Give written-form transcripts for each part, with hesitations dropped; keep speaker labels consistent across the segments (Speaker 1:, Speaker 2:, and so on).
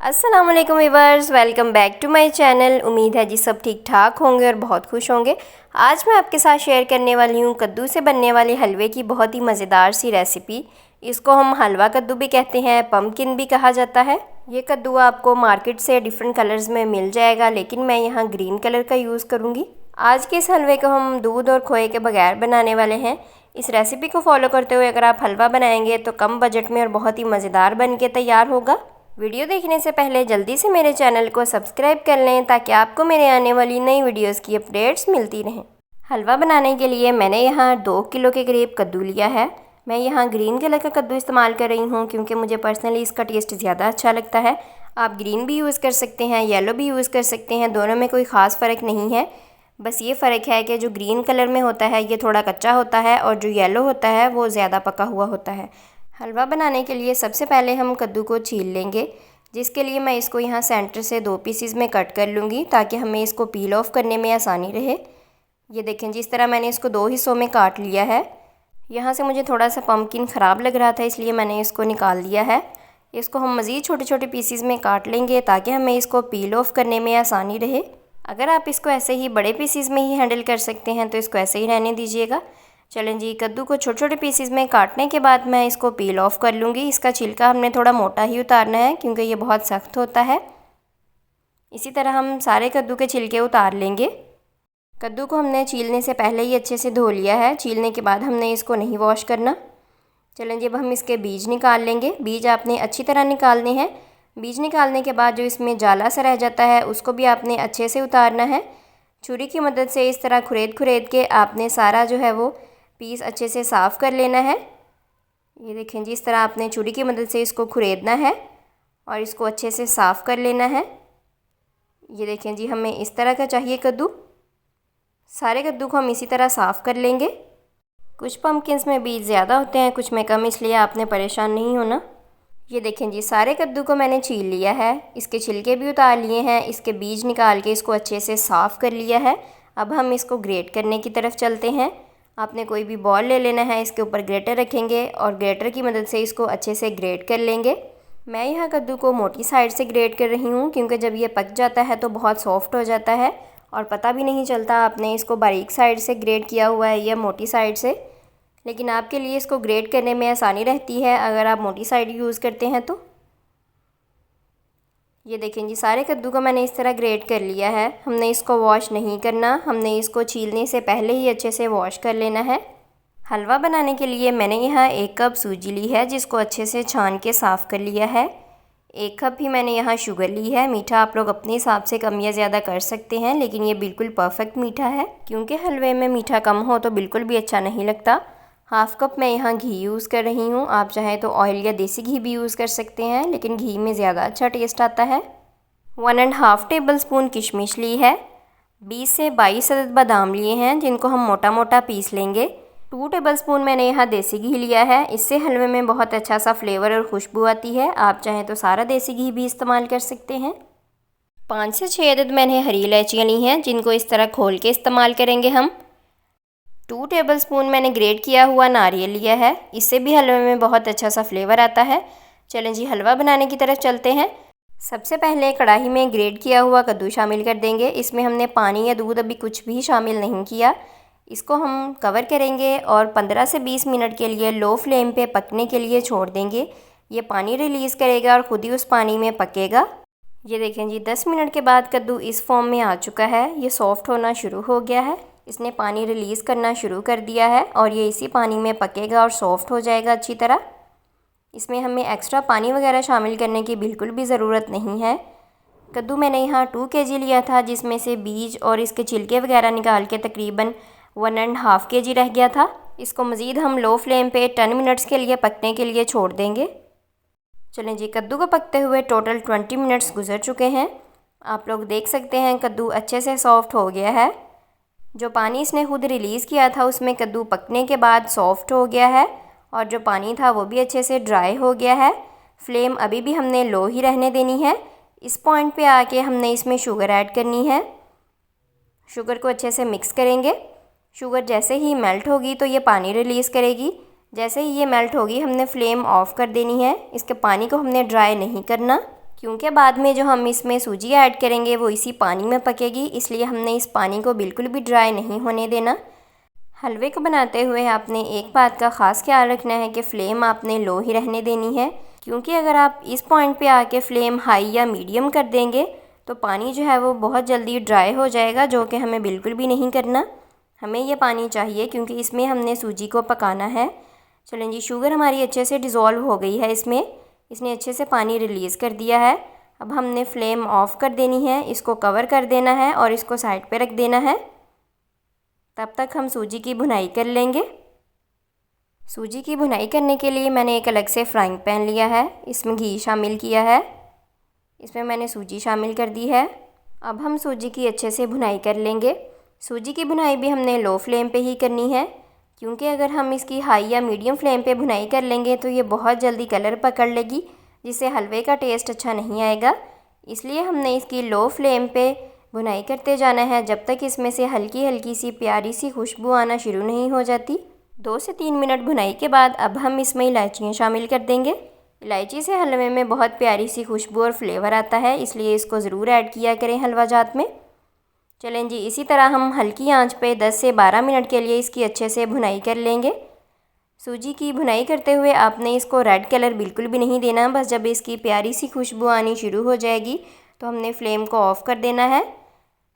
Speaker 1: अस्सलाम वालेकुम viewers, welcome back to my channel. उम्मीद है जी सब ठीक ठाक होंगे और बहुत खुश होंगे। आज मैं आपके साथ शेयर करने वाली हूँ कद्दू से बनने वाले हलवे की बहुत ही मज़ेदार सी रेसिपी। इसको हम हलवा कद्दू भी कहते हैं, पम्पकिन भी कहा जाता है। ये कद्दू आपको मार्केट से डिफरेंट कलर्स में मिल जाएगा, लेकिन मैं यहाँ ग्रीन कलर का यूज़ करूँगी। आज के इस हलवे को हम दूध और खोए के बगैर बनाने वाले हैं। इस रेसिपी को फॉलो करते हुए अगर आप हलवा बनाएंगे तो कम बजट में और बहुत ही मज़ेदार बन के तैयार होगा। वीडियो देखने से पहले जल्दी से मेरे चैनल को सब्सक्राइब कर लें ताकि आपको मेरे आने वाली नई वीडियोस की अपडेट्स मिलती रहें। हलवा बनाने के लिए मैंने यहाँ 2 किलो के करीब कद्दू लिया है। मैं यहाँ ग्रीन कलर का कद्दू इस्तेमाल कर रही हूँ क्योंकि मुझे पर्सनली इसका टेस्ट ज़्यादा अच्छा लगता है। आप ग्रीन भी यूज़ कर सकते हैं, येलो भी यूज़ कर सकते हैं, दोनों में कोई ख़ास फ़र्क नहीं है। बस ये फ़र्क है कि जो ग्रीन कलर में होता है ये थोड़ा कच्चा होता है और जो येलो होता है वो ज़्यादा पका हुआ होता है। हलवा बनाने के लिए सबसे पहले हम कद्दू को छील लेंगे, जिसके लिए मैं इसको यहाँ सेंटर से 2 पीसीज में कट कर लूँगी ताकि हमें इसको पील ऑफ करने में आसानी रहे। ये देखें, जिस तरह मैंने इसको 2 हिस्सों में काट लिया है। यहाँ से मुझे थोड़ा सा पम्पकिन ख़राब लग रहा था, इसलिए मैंने इसको निकाल दिया है। इसको हम मज़ीद छोटे छोटे पीसीज में काट लेंगे ताकि हमें इसको पील ऑफ करने में आसानी रहे। अगर आप इसको ऐसे ही बड़े पीसीज में ही हैंडल कर सकते हैं तो इसको ऐसे ही रहने दीजिएगा। चलें जी, कद्दू को छोटे छोटे पीसीज में काटने के बाद मैं इसको पील ऑफ कर लूँगी। इसका छिलका हमने थोड़ा मोटा ही उतारना है क्योंकि ये बहुत सख्त होता है। इसी तरह हम सारे कद्दू के छिलके उतार लेंगे। कद्दू को हमने छीलने से पहले ही अच्छे से धो लिया है, छीलने के बाद हमने इसको नहीं वॉश करना। चलें जी, अब हम इसके बीज निकाल लेंगे। बीज आपने अच्छी तरह निकालने हैं। बीज निकालने के बाद जो इसमें जाला सा रह जाता है उसको भी आपने अच्छे से उतारना है। छुरी की मदद से इस तरह खुरेद के आपने सारा जो है वो पीस अच्छे से साफ़ कर लेना है। ये देखें जी, इस तरह आपने छुरी की मदद से इसको खुरेदना है और इसको अच्छे से साफ़ कर लेना है। ये देखें जी, हमें इस तरह का चाहिए कद्दू। सारे कद्दू को हम इसी तरह साफ़ कर लेंगे। कुछ पम्पकिन्स में बीज ज़्यादा होते हैं, कुछ में कम, इसलिए आपने परेशान नहीं होना। ये देखें जी, सारे कद्दू को मैंने छील लिया है, इसके छिलके भी उतार लिए हैं, इसके बीज निकाल के इसको अच्छे से साफ़ कर लिया है। अब हम इसको ग्रेट करने की तरफ चलते हैं। आपने कोई भी बॉल ले लेना है, इसके ऊपर ग्रेटर रखेंगे और ग्रेटर की मदद से इसको अच्छे से ग्रेट कर लेंगे। मैं यहाँ कद्दू को मोटी साइड से ग्रेट कर रही हूँ क्योंकि जब ये पक जाता है तो बहुत सॉफ्ट हो जाता है और पता भी नहीं चलता आपने इसको बारीक साइड से ग्रेट किया हुआ है या मोटी साइड से। लेकिन आपके लिए इसको ग्रेट करने में आसानी रहती है अगर आप मोटी साइड यूज़ करते हैं तो। ये देखें जी, सारे कद्दू को मैंने इस तरह ग्रेट कर लिया है। हमने इसको वॉश नहीं करना, हमने इसको छीलने से पहले ही अच्छे से वॉश कर लेना है। हलवा बनाने के लिए मैंने यहाँ 1 कप सूजी ली है जिसको अच्छे से छान के साफ़ कर लिया है। 1 कप ही मैंने यहाँ शुगर ली है। मीठा आप लोग अपने हिसाब से कम या ज़्यादा कर सकते हैं, लेकिन ये बिल्कुल परफेक्ट मीठा है क्योंकि हलवे में मीठा कम हो तो बिल्कुल भी अच्छा नहीं लगता। 1/2 कप मैं यहाँ घी यूज़ कर रही हूँ। आप चाहें तो ऑयल या देसी घी भी यूज़ कर सकते हैं, लेकिन घी में ज़्यादा अच्छा टेस्ट आता है। 1.5 टेबल स्पून किशमिश ली है। 20 से 22 अदद बादाम लिए हैं जिनको हम मोटा मोटा पीस लेंगे। 2 टेबल स्पून मैंने यहाँ देसी घी लिया है। इससे हलवे में बहुत अच्छा सा फ्लेवर और खुशबू आती है। आप चाहें तो सारा देसी घी भी इस्तेमाल कर सकते हैं। 5 से 6 अदद मैंने हरी इलायचियाँ ली हैं जिनको इस तरह खोल के इस्तेमाल करेंगे हम। 2 टेबल स्पून मैंने ग्रेट किया हुआ नारियल लिया है, इससे भी हलवे में बहुत अच्छा सा फ्लेवर आता है। चलें जी, हलवा बनाने की तरफ चलते हैं। सबसे पहले कढ़ाई में ग्रेट किया हुआ कद्दू शामिल कर देंगे। इसमें हमने पानी या दूध अभी कुछ भी शामिल नहीं किया। इसको हम कवर करेंगे और 15 से 20 मिनट के लिए लो फ्लेम पे पकने के लिए छोड़ देंगे। ये पानी रिलीज़ करेगा और ख़ुद ही उस पानी में पकेगा। ये देखें जी, 10 मिनट के बाद कद्दू इस फॉर्म में आ चुका है। ये सॉफ्ट होना शुरू हो गया है, इसने पानी रिलीज़ करना शुरू कर दिया है और ये इसी पानी में पकेगा और सॉफ्ट हो जाएगा अच्छी तरह। इसमें हमें एक्स्ट्रा पानी वगैरह शामिल करने की बिल्कुल भी ज़रूरत नहीं है। कद्दू मैंने यहाँ 2 kg लिया था जिसमें से बीज और इसके छिलके वगैरह निकाल के तकरीबन 1.5 kg रह गया था। इसको मज़ीद हम लो फ्लेम पे 10 मिनट्स के लिए पकने के लिए छोड़ देंगे। चलें जी, कद्दू को पकते हुए टोटल 20 मिनट्स गुजर चुके हैं। आप लोग देख सकते हैं कद्दू अच्छे से सॉफ्ट हो गया है। जो पानी इसने खुद रिलीज़ किया था उसमें कद्दू पकने के बाद सॉफ्ट हो गया है और जो पानी था वो भी अच्छे से ड्राई हो गया है। फ्लेम अभी भी हमने लो ही रहने देनी है। इस पॉइंट पे आके हमने इसमें शुगर ऐड करनी है। शुगर को अच्छे से मिक्स करेंगे। शुगर जैसे ही मेल्ट होगी तो ये पानी रिलीज़ करेगी। जैसे ही ये मेल्ट होगी हमने फ्लेम ऑफ़ कर देनी है। इसके पानी को हमने ड्राई नहीं करना। क्योंकि बाद में जो हम इसमें सूजी ऐड करेंगे वो इसी पानी में पकेगी, इसलिए हमने इस पानी को बिल्कुल भी ड्राई नहीं होने देना। हलवे को बनाते हुए आपने एक बात का ख़ास ख्याल रखना है कि फ़्लेम आपने लो ही रहने देनी है, क्योंकि अगर आप इस पॉइंट पे आके फ़्लेम हाई या मीडियम कर देंगे तो पानी जो है वो बहुत जल्दी ड्राई हो जाएगा, जो कि हमें बिल्कुल भी नहीं करना। हमें ये पानी चाहिए क्योंकि इसमें हमने सूजी को पकाना है। चलें जी, शुगर हमारी अच्छे से डिज़ोल्व हो गई है इसने अच्छे से पानी रिलीज़ कर दिया है। अब हमने फ़्लेम ऑफ़ कर देनी है, इसको कवर कर देना है और इसको साइड पे रख देना है। तब तक हम सूजी की भुनाई कर लेंगे। सूजी की भुनाई करने के लिए मैंने एक अलग से फ्राइंग पैन लिया है, इसमें घी शामिल किया है, इसमें मैंने सूजी शामिल कर दी है। अब हम सूजी की अच्छे से भुनाई कर लेंगे। सूजी की भुनाई भी हमने लो फ्लेम पे ही करनी है, क्योंकि अगर हम इसकी हाई या मीडियम फ्लेम पे भुनाई कर लेंगे तो ये बहुत जल्दी कलर पकड़ लेगी, जिससे हलवे का टेस्ट अच्छा नहीं आएगा। इसलिए हमने इसकी लो फ्लेम पे भुनाई करते जाना है जब तक इसमें से हल्की हल्की सी प्यारी सी खुशबू आना शुरू नहीं हो जाती। 2 से 3 मिनट भुनाई के बाद अब हम इसमें इलायचियाँ शामिल कर देंगे। इलायची से हलवे में बहुत प्यारी सी खुशबू और फ्लेवर आता है, इसलिए इसको ज़रूर ऐड किया करें हलवा जात में। चलें जी, इसी तरह हम हल्की आंच पे 10 से 12 मिनट के लिए इसकी अच्छे से भुनाई कर लेंगे। सूजी की भुनाई करते हुए आपने इसको रेड कलर बिल्कुल भी नहीं देना, बस जब इसकी प्यारी सी खुशबू आनी शुरू हो जाएगी तो हमने फ़्लेम को ऑफ़ कर देना है।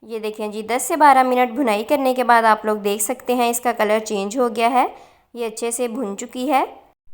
Speaker 1: ये देखें जी, 10 से 12 मिनट भुनाई करने के बाद आप लोग देख सकते हैं इसका कलर चेंज हो गया है, ये अच्छे से भुन चुकी है।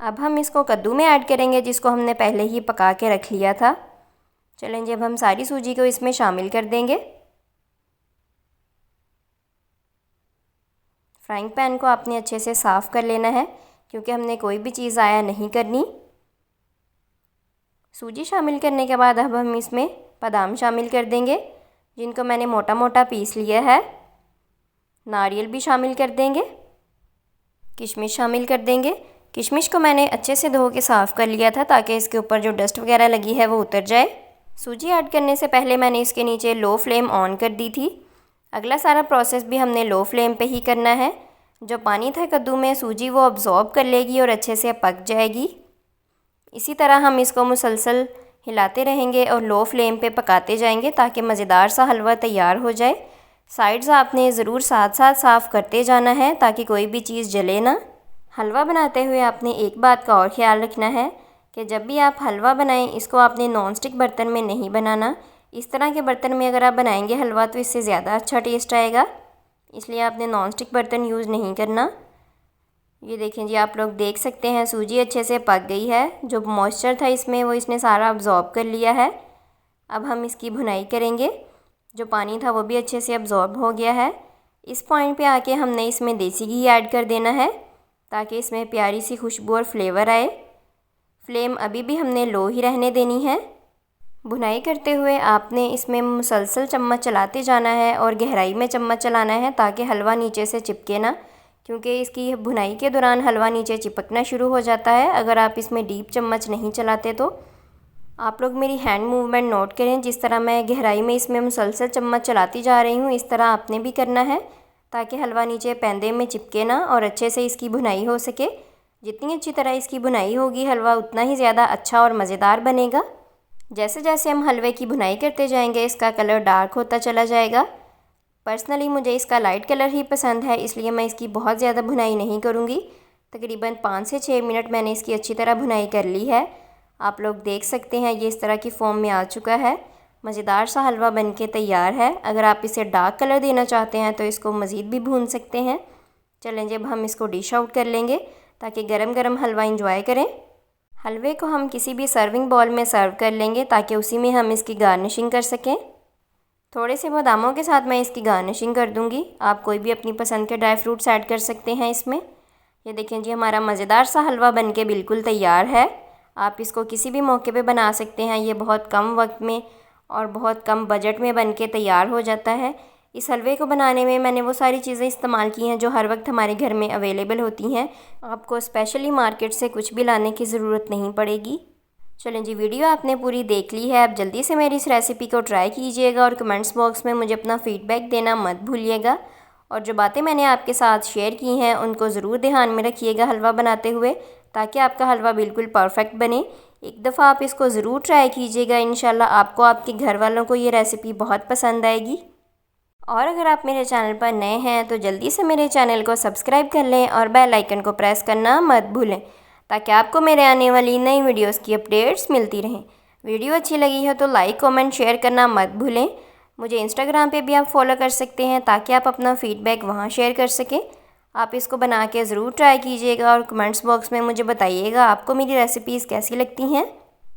Speaker 1: अब हम इसको कद्दू में ऐड करेंगे, जिसको हमने पहले ही पका के रख लिया था। चलें जी, अब हम सारी सूजी को इसमें शामिल कर देंगे। फ्राइंग पैन को आपने अच्छे से साफ़ कर लेना है, क्योंकि हमने कोई भी चीज़ ज़ाया नहीं करनी। सूजी शामिल करने के बाद अब हम इसमें बादाम शामिल कर देंगे, जिनको मैंने मोटा मोटा पीस लिया है। नारियल भी शामिल कर देंगे, किशमिश शामिल कर देंगे। किशमिश को मैंने अच्छे से धो के साफ़ कर लिया था, ताकि इसके ऊपर जो डस्ट वगैरह लगी है वो उतर जाए। सूजी ऐड करने से पहले मैंने इसके नीचे लो फ्लेम ऑन कर दी थी। अगला सारा प्रोसेस भी हमने लो फ्लेम पे ही करना है। जो पानी था कद्दू में, सूजी वो अब्ज़ॉर्ब कर लेगी और अच्छे से पक जाएगी। इसी तरह हम इसको मुसलसल हिलाते रहेंगे और लो फ्लेम पे पकाते जाएंगे, ताकि मज़ेदार सा हलवा तैयार हो जाए। साइड्स आपने ज़रूर साथ साथ साफ़ करते जाना है, ताकि कोई भी चीज़ जले ना। हलवा बनाते हुए आपने एक बात का और ख्याल रखना है कि जब भी आप हलवा बनाएं, इसको आपने नॉन स्टिक बर्तन में नहीं बनाना। इस तरह के बर्तन में अगर आप बनाएंगे हलवा तो इससे ज़्यादा अच्छा टेस्ट आएगा, इसलिए आपने नॉन स्टिक बर्तन यूज़ नहीं करना। ये देखें जी, आप लोग देख सकते हैं सूजी अच्छे से पक गई है। जो मॉइस्चर था इसमें वो इसने सारा अब्ज़ॉर्ब कर लिया है। अब हम इसकी भुनाई करेंगे। जो पानी था वो भी अच्छे से अब्ज़ॉर्ब हो गया है। इस पॉइंट पे आके हमने इसमें देसी घी ऐड कर देना है, ताकि इसमें प्यारी सी खुशबू और फ्लेवर आए। फ्लेम अभी भी हमने लो ही रहने देनी है। भुनाई करते हुए आपने इसमें मुसलसल चम्मच चलाते जाना है और गहराई में चम्मच चलाना है, ताकि हलवा नीचे से चिपके ना, क्योंकि इसकी भुनाई के दौरान हलवा नीचे चिपकना शुरू हो जाता है अगर आप इसमें डीप चम्मच नहीं चलाते तो। आप लोग मेरी हैंड मूवमेंट नोट करें, जिस तरह मैं गहराई में इसमें मुसलसल चम्मच चलाती जा रही हूँ, इस तरह आपने भी करना है, ताकि हलवा नीचे पैंदे में चिपके ना और अच्छे से इसकी भुनाई हो सके। जितनी अच्छी तरह इसकी भुनाई होगी, हलवा उतना ही ज़्यादा अच्छा और मज़ेदार बनेगा। जैसे जैसे हम हलवे की भुनाई करते जाएंगे, इसका कलर डार्क होता चला जाएगा। पर्सनली मुझे इसका लाइट कलर ही पसंद है, इसलिए मैं इसकी बहुत ज़्यादा भुनाई नहीं करूँगी। तकरीबन 5 से 6 मिनट मैंने इसकी अच्छी तरह भुनाई कर ली है। आप लोग देख सकते हैं ये इस तरह की फॉर्म में आ चुका है। मज़ेदार सा हलवा बनके तैयार है। अगर आप इसे डार्क कलर देना चाहते हैं तो इसको मज़ीद भी भून सकते हैं। चलें, जब हम इसको डिश आउट कर लेंगे, ताकि गरम गरम हलवा इंजॉय करें। हलवे को हम किसी भी सर्विंग बॉल में सर्व कर लेंगे, ताकि उसी में हम इसकी गार्निशिंग कर सकें। थोड़े से बादामों के साथ मैं इसकी गार्निशिंग कर दूंगी। आप कोई भी अपनी पसंद के ड्राई फ्रूट्स ऐड कर सकते हैं इसमें। ये देखें जी, हमारा मज़ेदार सा हलवा बनके बिल्कुल तैयार है। आप इसको किसी भी मौके पे बना सकते हैं। ये बहुत कम वक्त में और बहुत कम बजट में बनके तैयार हो जाता है। इस हलवे को बनाने में मैंने वो सारी चीज़ें इस्तेमाल की हैं जो हर वक्त हमारे घर में अवेलेबल होती हैं। आपको स्पेशली मार्केट से कुछ भी लाने की ज़रूरत नहीं पड़ेगी। चलें जी, वीडियो आपने पूरी देख ली है। अब जल्दी से मेरी इस रेसिपी को ट्राई कीजिएगा और कमेंट्स बॉक्स में मुझे अपना फ़ीडबैक देना मत भूलिएगा। और जो बातें मैंने आपके साथ शेयर की हैं उनको ज़रूर ध्यान में रखिएगा हलवा बनाते हुए, ताकि आपका हलवा बिल्कुल परफेक्ट बने। एक दफ़ा आप इसको ज़रूर ट्राई कीजिएगा। इंशाल्लाह आपको आपके घर वालों को ये रेसिपी बहुत पसंद आएगी। और अगर आप मेरे चैनल पर नए हैं तो जल्दी से मेरे चैनल को सब्सक्राइब कर लें और बेल आइकन को प्रेस करना मत भूलें, ताकि आपको मेरे आने वाली नई वीडियोस की अपडेट्स मिलती रहें। वीडियो अच्छी लगी हो तो लाइक कमेंट शेयर करना मत भूलें। मुझे इंस्टाग्राम पे भी आप फॉलो कर सकते हैं, ताकि आप अपना फ़ीडबैक वहाँ शेयर कर सकें। आप इसको बना के ज़रूर ट्राई कीजिएगा और कमेंट्स बॉक्स में मुझे बताइएगा आपको मेरी रेसिपीज़ कैसी लगती हैं।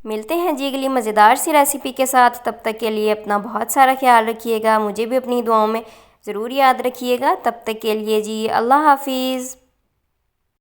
Speaker 1: मिलते हैं जी अगली मज़ेदार सी रेसिपी के साथ। तब तक के लिए अपना बहुत सारा ख्याल रखिएगा। मुझे भी अपनी दुआओं में ज़रूर याद रखिएगा। तब तक के लिए जी अल्लाह हाफिज़।